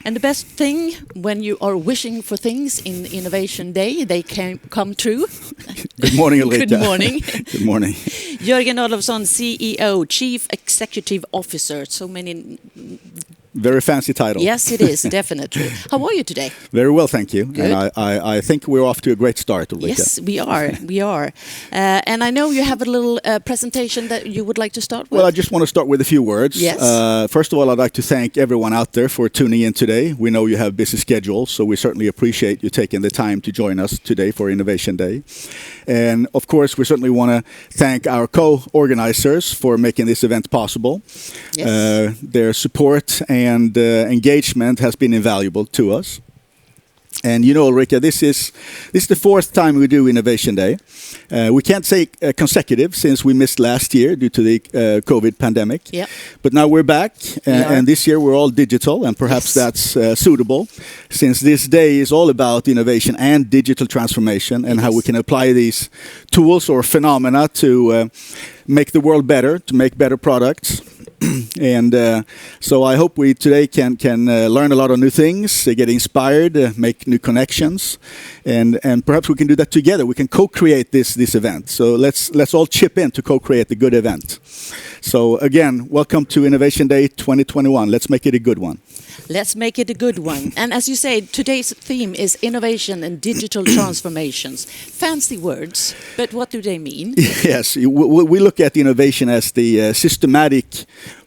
And the best thing when you are wishing for things in Innovation Day, they can come true. Good morning, Ulrika. Good morning. Good morning. Jörgen Adolfsson, CEO, Chief Executive Officer. So many... Very fancy title. Yes, it is, definitely. How are you today? Very well, thank you. Good. And I think we're off to a great start, Ulrika. Yes, we are. We are. And I know you have a little presentation that you would like to start with. Well, I just want to start with a few words. Yes. First of all, I'd like to thank everyone out there for tuning in today. We know you have busy schedules, so we certainly appreciate you taking the time to join us today for Innovation Day. And of course, we certainly want to thank our co-organizers for making this event possible. Yes. Their support and engagement has been invaluable to us. And you know, Ulrika, this is the fourth time we do Innovation Day. We can't say consecutive since we missed last year due to the COVID pandemic. Yep. But now we're back, and this year we're all digital, and perhaps that's suitable, since this day is all about innovation and digital transformation and how we can apply these tools or phenomena to make the world better, to make better products. And so I hope we today can learn a lot of new things, get inspired, make new connections, and perhaps we can do that together. We can co-create this event. So let's all chip in to co-create the good event. So again, welcome to Innovation Day 2021. Let's make it a good one. Let's make it a good one. And as you say, today's theme is innovation and digital transformations. Fancy words, but what do they mean? Yes, we look at innovation as the systematic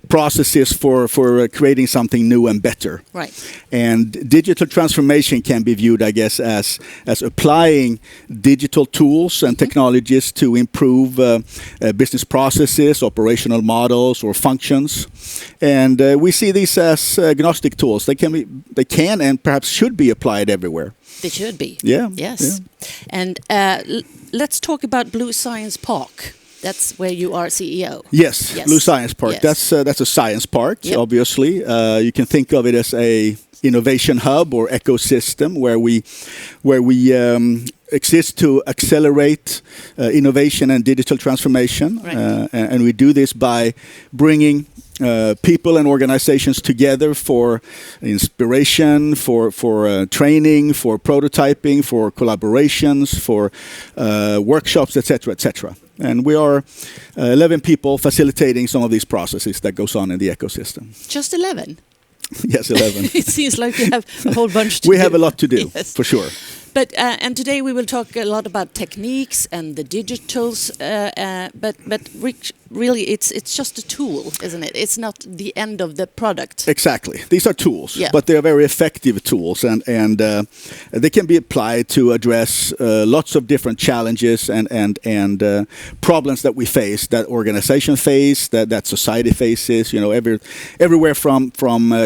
processes for creating something new and better. Right. And digital transformation can be viewed, I guess, as applying digital tools and technologies to improve business processes, operational models, or functions. And we see these as agnostic tools. They can and perhaps should be applied everywhere. They should be. Yeah. Yes. Yeah. And let's talk about Blue Science Park. That's where you are CEO. Yes. Blue Science Park. Yes. That's a science park, yep. Obviously. You can think of it as a innovation hub or ecosystem where we exist to accelerate innovation and digital transformation. Right. And we do this by bringing people and organizations together for inspiration, for training, for prototyping, for collaborations, for workshops, etc., etc. And we are 11 people facilitating some of these processes that goes on in the ecosystem. Just 11? Yes, 11. It seems like you have a whole bunch to do. We have a lot to do, yes. For sure. But and today we will talk a lot about techniques and the digitals. But really, it's just a tool, isn't it? It's not the end of the product. Exactly. These are tools, yeah. But they are very effective tools, and they can be applied to address lots of different challenges and problems that we face, that organization face, that society faces. You know, everywhere from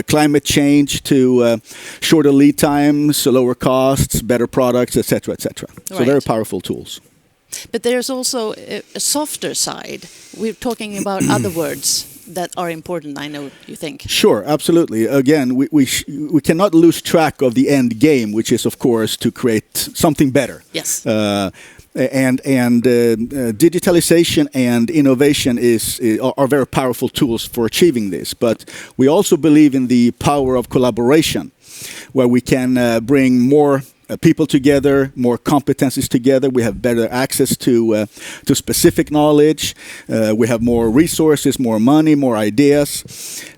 climate change to shorter lead times, lower costs, better products, etc., etc. So right. very powerful tools. But there's also a softer side. We're talking about other words that are important, I know you think. Sure, absolutely. Again, we cannot lose track of the end game, which is, of course, to create something better. Yes. And digitalization and innovation are very powerful tools for achieving this. But we also believe in the power of collaboration, where we can bring more people together, more competencies together. We have better access to specific knowledge. We have more resources, more money, more ideas,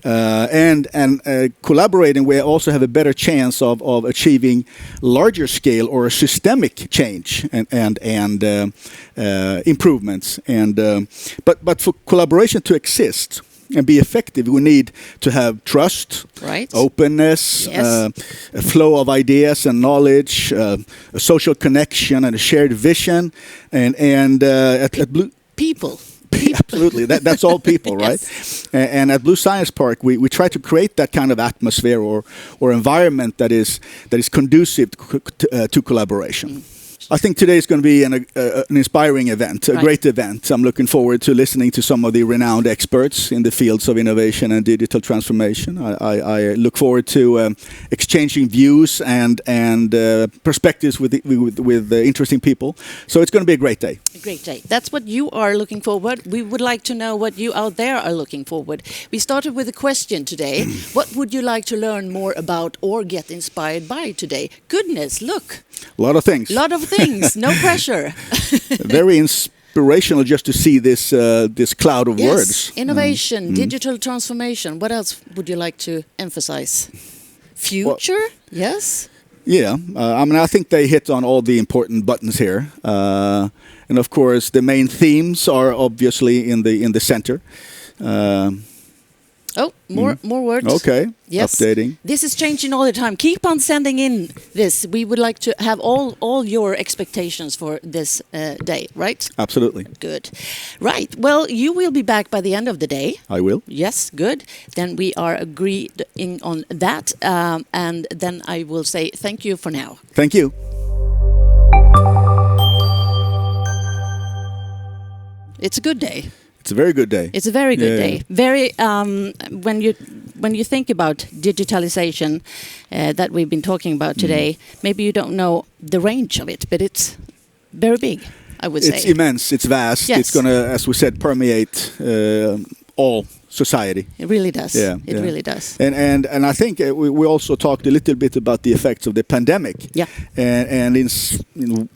and collaborating. We also have a better chance of achieving larger scale or systemic change and improvements. But for collaboration to exist and be effective, we need to have trust, right. openness, yes. A flow of ideas and knowledge, a social connection, and a shared vision, and at Blue people. Absolutely, that's all people, right? Yes. And at Blue Science Park, we try to create that kind of atmosphere or environment that is conducive to collaboration. I think today is going to be an inspiring event, a great event. I'm looking forward to listening to some of the renowned experts in the fields of innovation and digital transformation. I look forward to exchanging views and perspectives with interesting people. So it's going to be a great day. A great day. That's what you are looking forward. We would like to know what you out there are looking forward. We started with a question today. What would you like to learn more about or get inspired by today? Goodness, look. A lot of things. No pressure. Very inspirational just to see this cloud of words. Innovation, digital transformation. What else would you like to emphasize? Future? Yes. Yeah, I think they hit on all the important buttons here, and of course the main themes are obviously in the center. More words. Okay. Yes. Updating. This is changing all the time. Keep on sending in this. We would like to have all your expectations for this day, right? Absolutely. Good. Right. Well, you will be back by the end of the day. I will. Yes, good. Then we are agreed on that. And then I will say thank you for now. Thank you. It's a good day. It's a very good day. It's a very good day. Very when you think about digitalization that we've been talking about today, maybe you don't know the range of it, but it's very big, I would say. It's immense. It's vast. Yes. It's going to, as we said, permeate all society. It really does. Yeah, it really does. And I think we also talked a little bit about the effects of the pandemic. Yeah. And in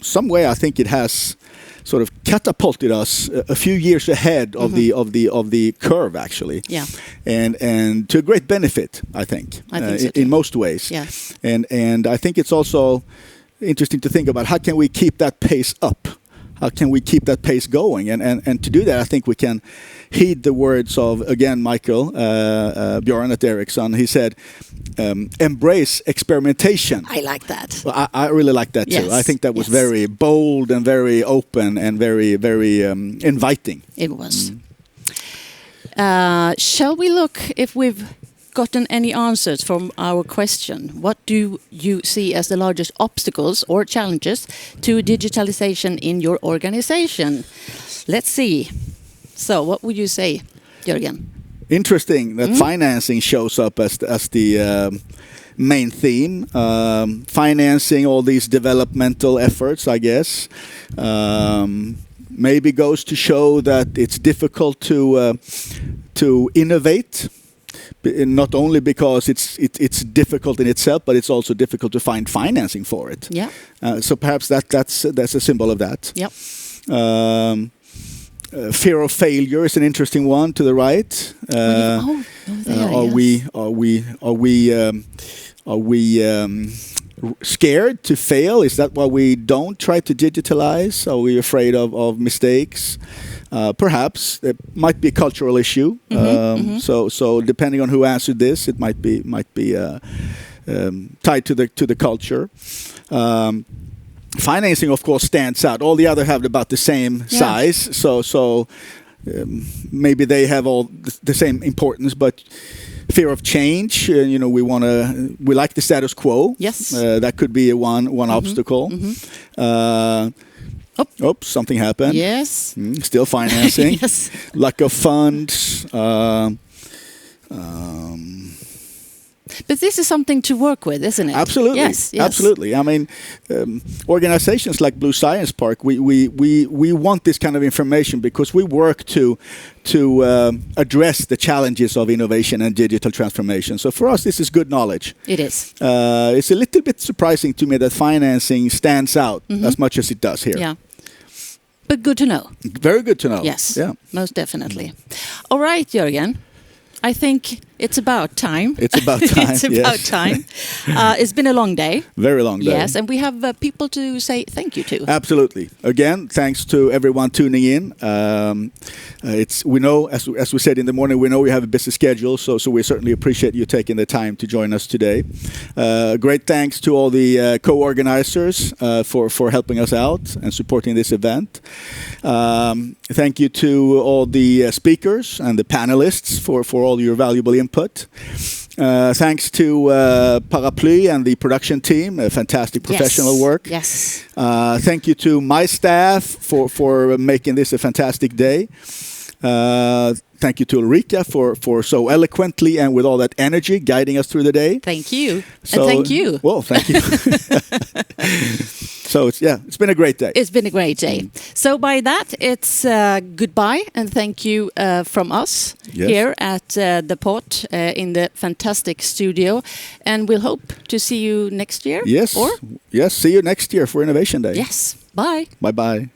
some way, I think it has sort of catapulted us a few years ahead of the curve, actually. Yeah. And to a great benefit, I think so in most ways. Yeah. And I think it's also interesting to think about how can we keep that pace up? How can we keep that pace going? And to do that, I think we can heed the words of, again, Michael Björn at Ericsson. He said, embrace experimentation. I like that. Well, I really like that too. I think that was very bold and very open and very, very inviting. It was. Shall we look if we've gotten any answers from our question? What do you see as the largest obstacles or challenges to digitalization in your organization? Let's see. So what would you say, Jörgen? Interesting that financing shows up as the main theme. Financing all these developmental efforts, I guess, maybe goes to show that it's difficult to innovate. Not only because it's difficult in itself, but it's also difficult to find financing for it. Yeah. So perhaps that's a symbol of that. Yep. Fear of failure is an interesting one to the right. Are we scared to fail? Is that why we don't try to digitalize? Are we afraid of mistakes? Perhaps it might be a cultural issue. So depending on who answered this, it might be tied to the culture. Financing, of course, stands out. All the other have about the same size. So maybe they have all the same importance, but fear of change. We like the status quo. Yes, that could be one obstacle. Something happened. Yes. Still financing. Yes. Lack of funds. But this is something to work with, isn't it? Absolutely. Yes. Absolutely. I mean, organizations like Blue Science Park, we want this kind of information because we work to address the challenges of innovation and digital transformation. So for us, this is good knowledge. It is. It's a little bit surprising to me that financing stands out as much as it does here. Yeah. But good to know. Very good to know. Yes. Yeah. Most definitely. All right, Jörgen. I think it's about time. It's about time. It's about time. It's been a long day. Very long day. Yes, and we have people to say thank you to. Absolutely. Again, thanks to everyone tuning in. We know, as we said in the morning, we know we have a busy schedule, so we certainly appreciate you taking the time to join us today. Great thanks to all the co-organizers for helping us out and supporting this event. Thank you to all the speakers and the panelists for all your valuable input. Thanks to Paraply and the production team, fantastic professional work. Yes. Thank you to my staff for making this a fantastic day. Thank you to Ulrika for so eloquently and with all that energy guiding us through the day. Thank you. And thank you. Well, thank you. So it's been a great day. It's been a great day. So by that, it's goodbye and thank you from us here at the Port in the fantastic studio. And we'll hope to see you next year. Yes. Yes, see you next year for Innovation Day. Yes. Bye. Bye-bye.